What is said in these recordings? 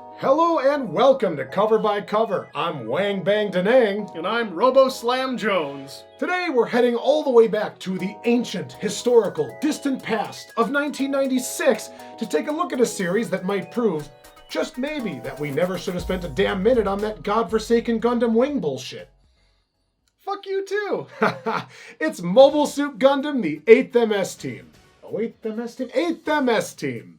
Hello and welcome to Cover by Cover. I'm Wang Bang Danang. And I'm Robo Slam Jones. Today we're heading all the way back to the ancient, historical, distant past of 1996 to take a look at a series that might prove, just maybe, that we never should have spent a damn minute on that godforsaken Gundam Wing bullshit. Fuck you too. It's Mobile Suit Gundam, the 8th MS Team. Oh, 8th MS Team? 8th MS Team.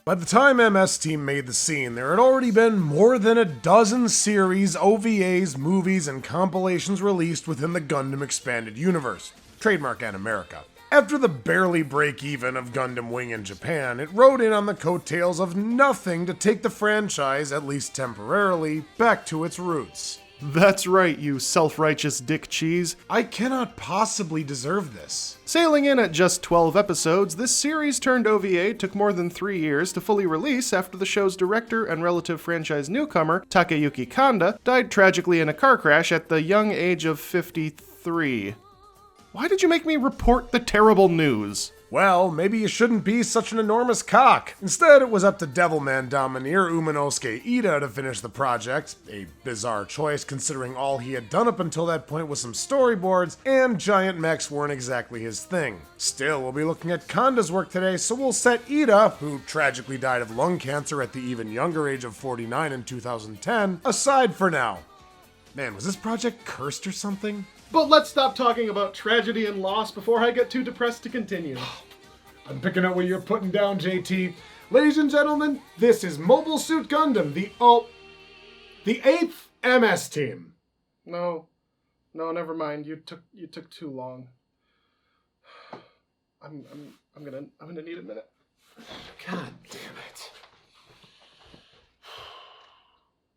By the time MS Team made the scene, there had already been more than a dozen series, OVAs, movies, and compilations released within the Gundam Expanded Universe. Trademark Animerica. After the barely break-even of Gundam Wing in Japan, it rode in on the coattails of nothing to take the franchise, at least temporarily, back to its roots. That's right, you self-righteous dick cheese. I cannot possibly deserve this. Sailing in at just 12 episodes, this series turned OVA took more than 3 years to fully release after the show's director and relative franchise newcomer, Takeyuki Kanda, died tragically in a car crash at the young age of 53. Why did you make me report the terrible news? Well, maybe you shouldn't be such an enormous cock. Instead, it was up to Devilman Domineer Umanosuke Ida to finish the project, a bizarre choice considering all he had done up until that point was some storyboards, and giant mechs weren't exactly his thing. Still, we'll be looking at Kanda's work today, so we'll set Ida, who tragically died of lung cancer at the even younger age of 49 in 2010, aside for now. Man, was this project cursed or something? But let's stop talking about tragedy and loss before I get too depressed to continue. I'm picking up what you're putting down, JT. Ladies and gentlemen, this is Mobile Suit Gundam, the 8th MS Team. No, never mind. You took too long. I'm gonna need a minute. God damn it.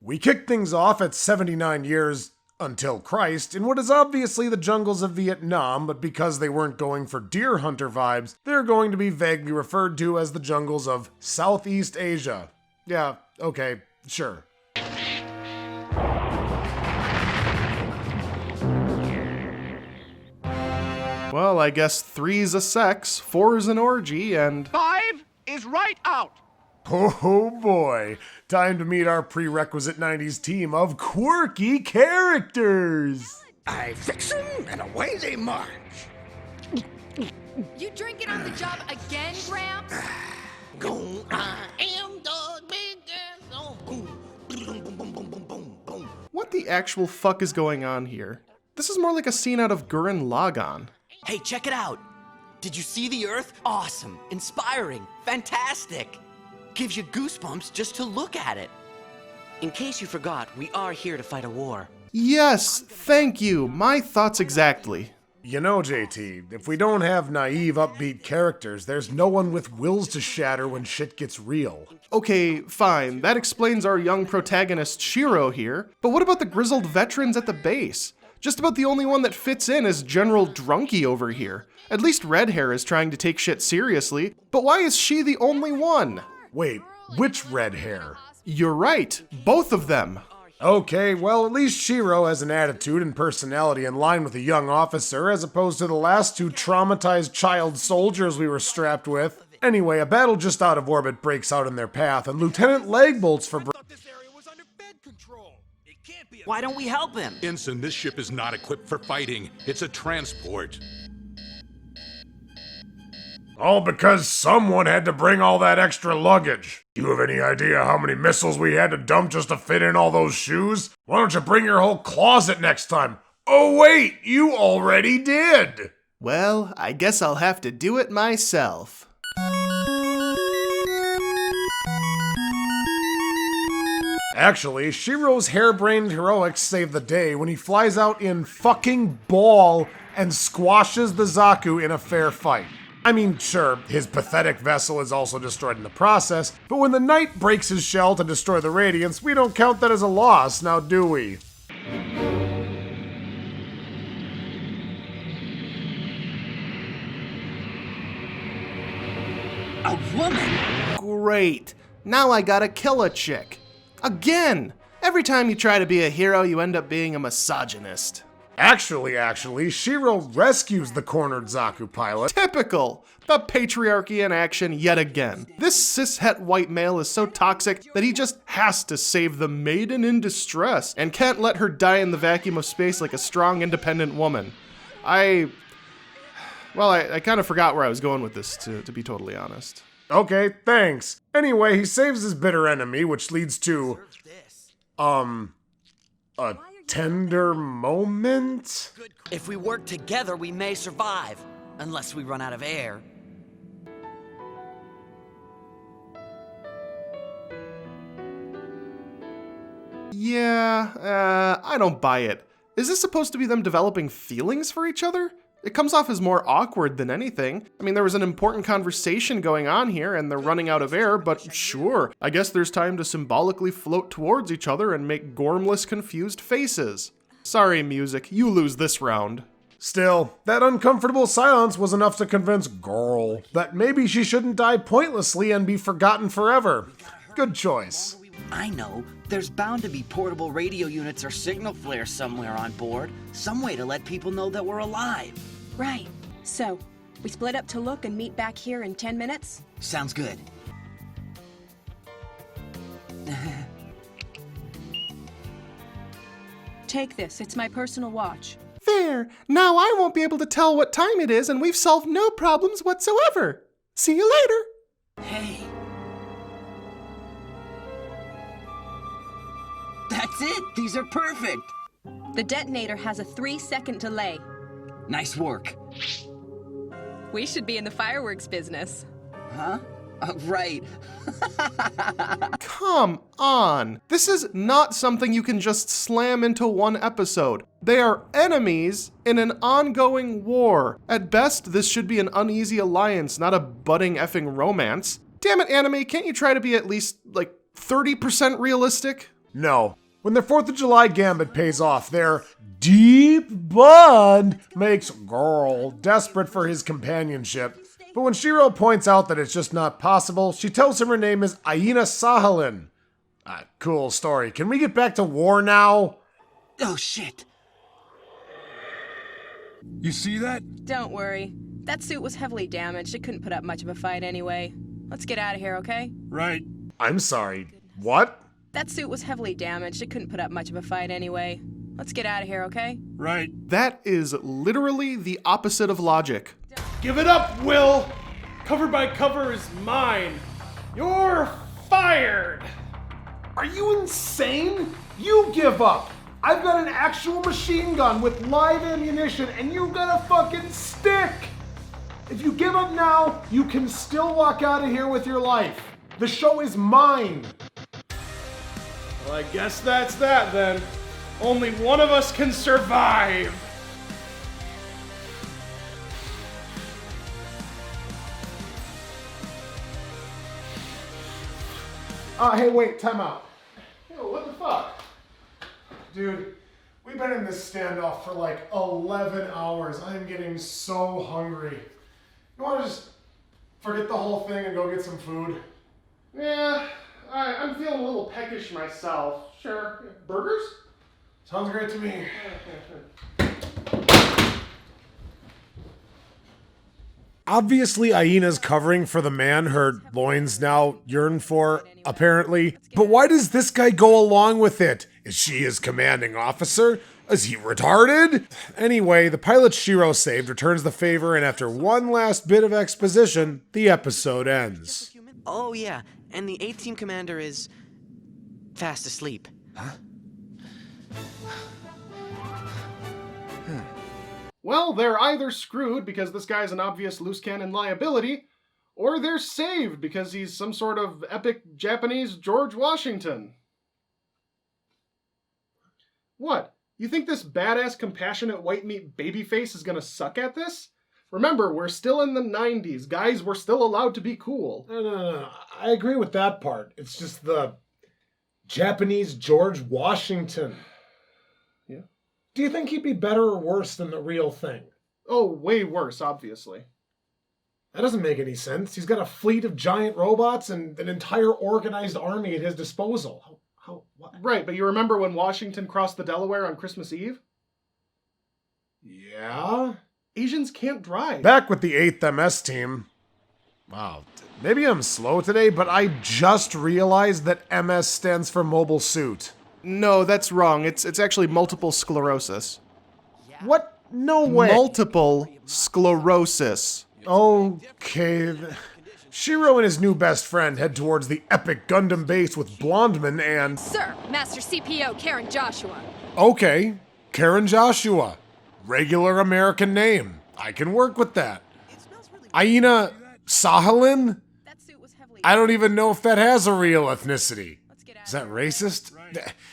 We kicked things off at 79 years until Christ in what is obviously the jungles of Vietnam, but because they weren't going for deer hunter vibes, they're going to be vaguely referred to as the jungles of Southeast Asia. Yeah, okay, sure. Well, I guess 3's a sex, 4's an orgy, and 5 is right out. Oh boy, time to meet our prerequisite 90s team of quirky characters! I fix them and away they march. You drinking on the job again, Gramps? Go, I am the biggest. Oh, boom, boom, boom, boom, boom, boom, boom. what the actual fuck is going on here? This is more like a scene out of Gurren Lagann. Hey, check it out. Did you see the Earth? Awesome, inspiring, fantastic. Gives you goosebumps just to look at it. In case you forgot, we are here to fight a war. Yes, thank you. My thoughts exactly. You know, JT, if we don't have naive, upbeat characters, there's no one with wills to shatter when shit gets real. Okay, fine. That explains our young protagonist Shiro here. But what about the grizzled veterans at the base? Just about the only one that fits in is General Drunky over here. At least Red Hair is trying to take shit seriously. But why is she the only one? Wait, which Red Hair? You're right. Both of them. Okay, well, at least Shiro has an attitude and personality in line with a young officer, as opposed to the last two traumatized child soldiers we were strapped with. Anyway, a battle just out of orbit breaks out in their path, and Lieutenant Legbolt's for Why don't we help him? Ensign, this ship is not equipped for fighting. It's a transport. all because someone had to bring all that extra luggage. Do you have any idea how many missiles we had to dump just to fit in all those shoes? Why don't you bring your whole closet next time? Oh wait, you already did! Well, I guess I'll have to do it myself. Actually, Shiro's harebrained heroics save the day when he flies out in fucking ball and squashes the Zaku in a fair fight. I mean, sure, his pathetic vessel is also destroyed in the process, but when the Knight breaks his shell to destroy the Radiance, we don't count that as a loss, now do we? A woman? Great. Now I gotta kill a chick. Again! Every time you try to be a hero, you end up being a misogynist. Actually, Shiro rescues the cornered Zaku pilot. Typical! The patriarchy in action yet again. This cishet white male is so toxic that he just has to save the maiden in distress and can't let her die in the vacuum of space like a strong, independent woman. I kind of forgot where I was going with this, to be totally honest. Okay, thanks. Anyway, he saves his bitter enemy, which leads to, a tender moment? If we work together, we may survive. Unless we run out of air. Yeah, I don't buy it. Is this supposed to be them developing feelings for each other? It comes off as more awkward than anything. I mean, there was an important conversation going on here and they're running out of air, but sure, I guess there's time to symbolically float towards each other and make gormless, confused faces. Sorry, music, you lose this round. Still, that uncomfortable silence was enough to convince Girl that maybe she shouldn't die pointlessly and be forgotten forever. Good choice. I know. There's bound to be portable radio units or signal flares somewhere on board. Some way to let people know that we're alive. Right. So, we split up to look and meet back here in 10 minutes? Sounds good. Take this. It's my personal watch. There, now I won't be able to tell what time it is and we've solved no problems whatsoever. See you later. Hey. That's it. These are perfect. The detonator has a 3-second delay. Nice work. We should be in the fireworks business. Huh? Right. Come on. This is not something you can just slam into one episode. They are enemies in an ongoing war. At best, this should be an uneasy alliance, not a budding effing romance. Damn it, anime, can't you try to be at least, 30% realistic? No. When their 4th of July gambit pays off, their deep bond makes Girl desperate for his companionship. But when Shiro points out that it's just not possible, she tells him her name is Aina Sahalin. Cool story. Can we get back to war now? Oh, shit. You see that? Don't worry. That suit was heavily damaged. It couldn't put up much of a fight anyway. Let's get out of here, okay? Right. I'm sorry. What? That suit was heavily damaged. It couldn't put up much of a fight anyway. Let's get out of here, okay? Right. That is literally the opposite of logic. Give it up, Will! Cover by cover is mine. You're fired! Are you insane? You give up! I've got an actual machine gun with live ammunition and you've got a fucking stick! If you give up now, you can still walk out of here with your life. The show is mine. Well, I guess that's that then. Only one of us can survive! Hey, wait, time out. Yo, what the fuck? Dude, we've been in this standoff for 11 hours. I am getting so hungry. You want to just forget the whole thing and go get some food? Yeah, I'm feeling a little peckish myself. Sure. Burgers? Sounds great to me. Obviously, Aina's covering for the man her loins now yearn for, apparently. But why does this guy go along with it? Is she his commanding officer? Is he retarded? Anyway, the pilot Shiro saved returns the favor, and after one last bit of exposition, the episode ends. Oh, yeah. And the A-Team commander is fast asleep. Well, they're either screwed because this guy's an obvious loose cannon liability, or they're saved because he's some sort of epic Japanese George Washington. What? You think this badass, compassionate white meat babyface is gonna suck at this? Remember, we're still in the 90s. Guys, we're still allowed to be cool. No. I agree with that part. It's just the Japanese George Washington. Yeah. Do you think he'd be better or worse than the real thing? Oh, way worse, obviously. That doesn't make any sense. He's got a fleet of giant robots and an entire organized army at his disposal. What? Right, but you remember when Washington crossed the Delaware on Christmas Eve? Yeah? Asians can't drive. Back with the 8th MS team. Wow, maybe I'm slow today, but I just realized that MS stands for Mobile Suit. No, that's wrong. It's actually multiple sclerosis. What? No way. Multiple sclerosis. Okay. Shiro and his new best friend head towards the epic Gundam base with Blondman and... Sir, Master CPO Karen Joshua. Okay, Karen Joshua. Regular American name. I can work with that. Aina Sahalin? That suit was heavily I don't even know if that has a real ethnicity. Is that racist?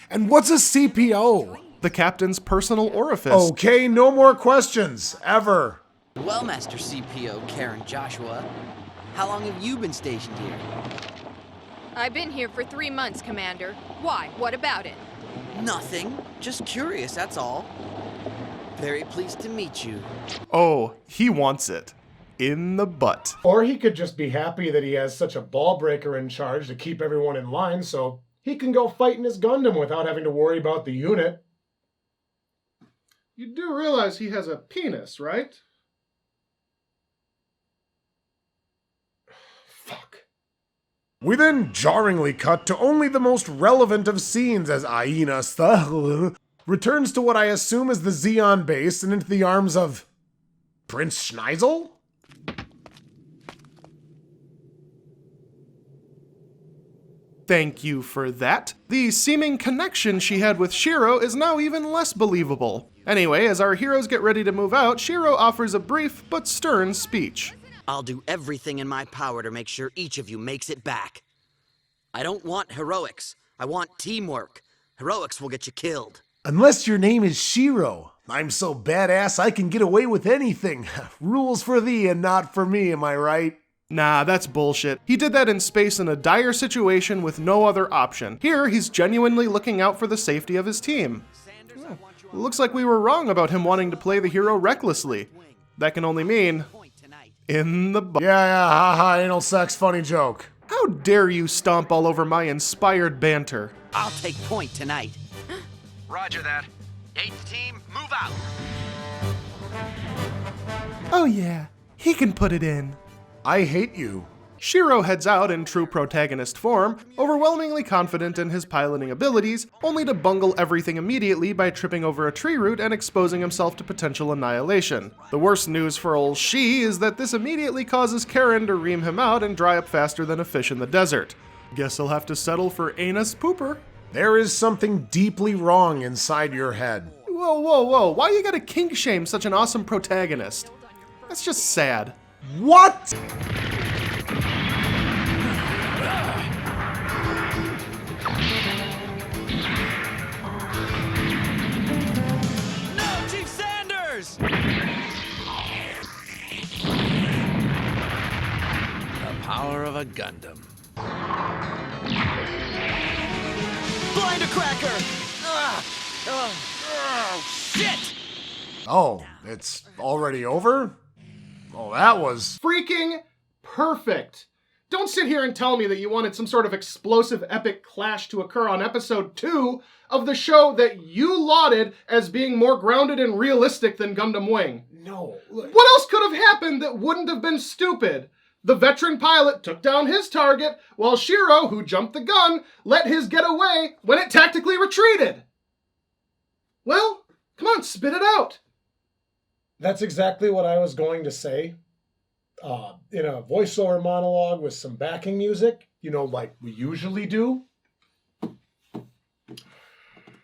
And what's a CPO? The captain's personal orifice. Okay, no more questions. Ever. Well, Master CPO Karen Joshua, how long have you been stationed here? I've been here for 3 months, Commander. Why? What about it? Nothing. Just curious, that's all. Very pleased to meet you. Oh, he wants it. In the butt. Or he could just be happy that he has such a ball breaker in charge to keep everyone in line so he can go fight in his Gundam without having to worry about the unit. You do realize he has a penis, right? Fuck. We then jarringly cut to only the most relevant of scenes as Aina Sahal returns to what I assume is the Zeon base and into the arms of Prince Schneisel? Thank you for that. The seeming connection she had with Shiro is now even less believable. Anyway, as our heroes get ready to move out, Shiro offers a brief but stern speech. I'll do everything in my power to make sure each of you makes it back. I don't want heroics. I want teamwork. Heroics will get you killed. Unless your name is Shiro. I'm so badass I can get away with anything. Rules for thee and not for me, am I right? Nah, that's bullshit. He did that in space in a dire situation with no other option. Here, he's genuinely looking out for the safety of his team. Looks like we were wrong about him wanting to play the hero recklessly. That can only mean... in the butt. Yeah, haha, anal sex, funny joke. How dare you stomp all over my inspired banter? I'll take point tonight. Roger that. 8th team, move out. Oh yeah, he can put it in. I hate you. Shiro heads out in true protagonist form, overwhelmingly confident in his piloting abilities, only to bungle everything immediately by tripping over a tree root and exposing himself to potential annihilation. The worst news for old Shi is that this immediately causes Karen to ream him out and dry up faster than a fish in the desert. Guess he'll have to settle for anus pooper. There is something deeply wrong inside your head. Whoa, why you gotta kink shame such an awesome protagonist? That's just sad. What? No, Chief Sanders! The power of a Gundam. Blinder cracker! Shit! Oh, it's already over? Oh, that was... Freaking perfect! Don't sit here and tell me that you wanted some sort of explosive epic clash to occur on episode 2 of the show that you lauded as being more grounded and realistic than Gundam Wing. No. What else could have happened that wouldn't have been stupid? The veteran pilot took down his target, while Shiro, who jumped the gun, let his get away when it tactically retreated. Well, come on, spit it out. That's exactly what I was going to say. In a voiceover monologue with some backing music, like we usually do.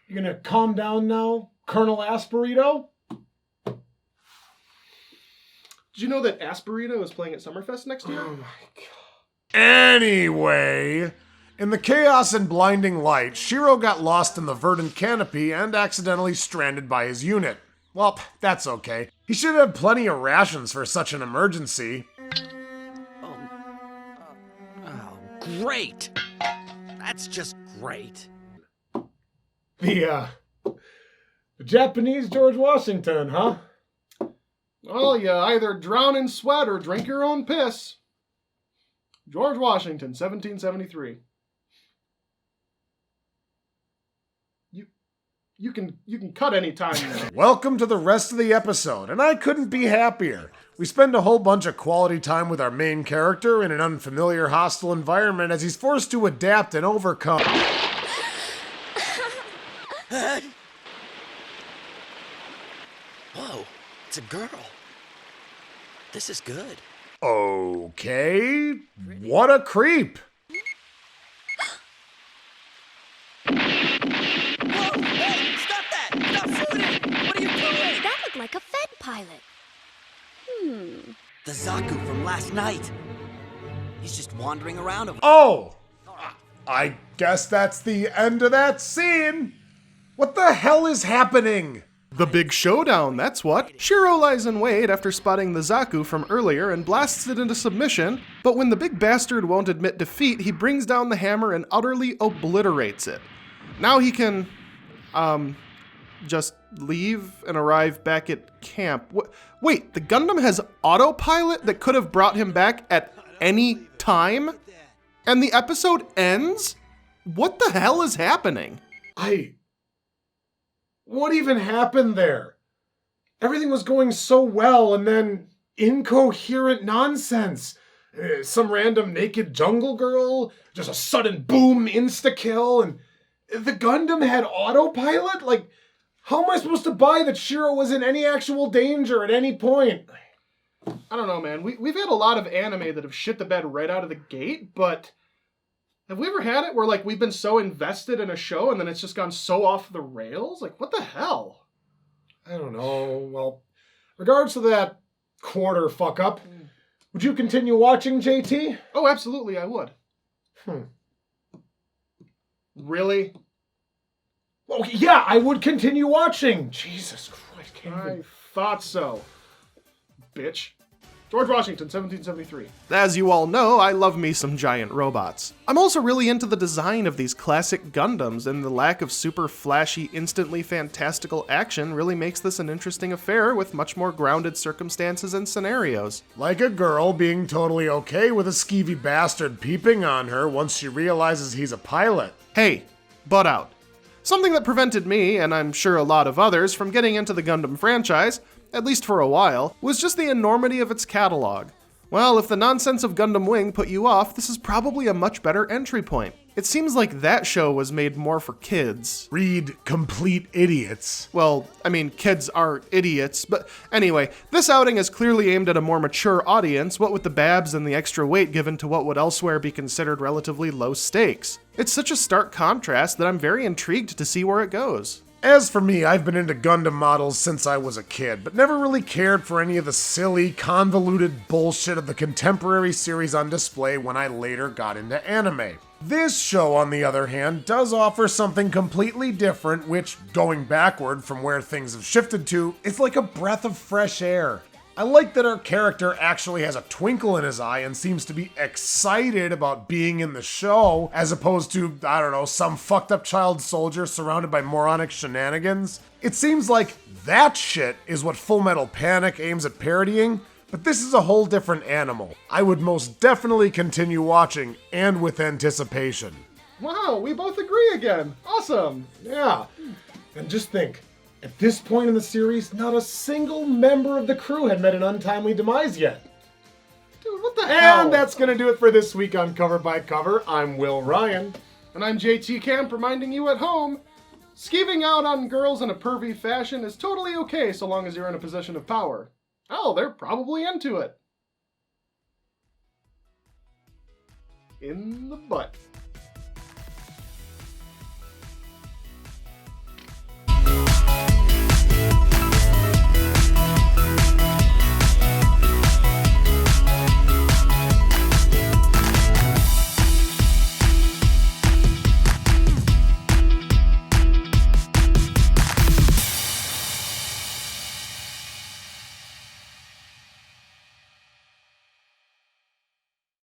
You gonna calm down now, Colonel Asperito? Did you know that Asperito is playing at Summerfest next year? Oh my god. Anyway, in the chaos and blinding light, Shiro got lost in the verdant canopy and accidentally stranded by his unit. Well, that's okay. He should have plenty of rations for such an emergency. Oh, great! That's just great. The Japanese George Washington, huh? Well, you either drown in sweat or drink your own piss. George Washington, 1773. you can cut any time. Welcome to the rest of the episode, and I couldn't be happier. We spend a whole bunch of quality time with our main character in an unfamiliar, hostile environment as he's forced to adapt and overcome. Whoa, it's a girl. This is good. Okay, what a creep. Whoa, hey, stop that! Stop shooting! What are you doing? That looked like a Fed pilot. The Zaku from last night. He's just wandering around over. Oh, I guess that's the end of that scene. What the hell is happening? The big showdown, that's what. Shiro lies in wait after spotting the Zaku from earlier and blasts it into submission, but when the big bastard won't admit defeat, he brings down the hammer and utterly obliterates it. Now he can, just leave and arrive back at camp. Wait, the Gundam has autopilot that could have brought him back at any time? And the episode ends? What the hell is happening? What even happened there? Everything was going so well, and then incoherent nonsense. Some random naked jungle girl, just a sudden boom, insta-kill, and the Gundam had autopilot? Like, how am I supposed to buy that Shiro was in any actual danger at any point? I don't know, man. We've had a lot of anime that have shit the bed right out of the gate, but have we ever had it where, like, we've been so invested in a show and then it's just gone so off the rails? Like, what the hell? I don't know. Well, regards to that quarter fuck-up, would you continue watching, JT? Oh, absolutely, I would. Really? Well, yeah, I would continue watching. Jesus Christ, I thought so. Bitch. George Washington, 1773. As you all know, I love me some giant robots. I'm also really into the design of these classic Gundams, and the lack of super flashy, instantly fantastical action really makes this an interesting affair with much more grounded circumstances and scenarios. Like a girl being totally okay with a skeevy bastard peeping on her once she realizes he's a pilot. Hey, butt out. Something that prevented me, and I'm sure a lot of others, from getting into the Gundam franchise, at least for a while, was just the enormity of its catalog. Well, if the nonsense of Gundam Wing put you off, this is probably a much better entry point. It seems like that show was made more for kids. Read Complete Idiots. Well, I mean, kids are idiots, but anyway, this outing is clearly aimed at a more mature audience, what with the babs and the extra weight given to what would elsewhere be considered relatively low stakes. It's such a stark contrast that I'm very intrigued to see where it goes. As for me, I've been into Gundam models since I was a kid, but never really cared for any of the silly, convoluted bullshit of the contemporary series on display when I later got into anime. This show, on the other hand, does offer something completely different, which, going backward from where things have shifted to, is like a breath of fresh air. I like that our character actually has a twinkle in his eye and seems to be excited about being in the show, as opposed to, I don't know, some fucked up child soldier surrounded by moronic shenanigans. It seems like that shit is what Full Metal Panic aims at parodying, but this is a whole different animal. I would most definitely continue watching, and with anticipation. Wow, we both agree again. Awesome. Yeah, and just think, at this point in the series, not a single member of the crew had met an untimely demise yet. Dude, what the hell? And that's gonna do it for this week on Cover by Cover. I'm Will Ryan. And I'm JT Camp, reminding you at home, skeeving out on girls in a pervy fashion is totally okay so long as you're in a position of power. Oh, they're probably into it. In the butt.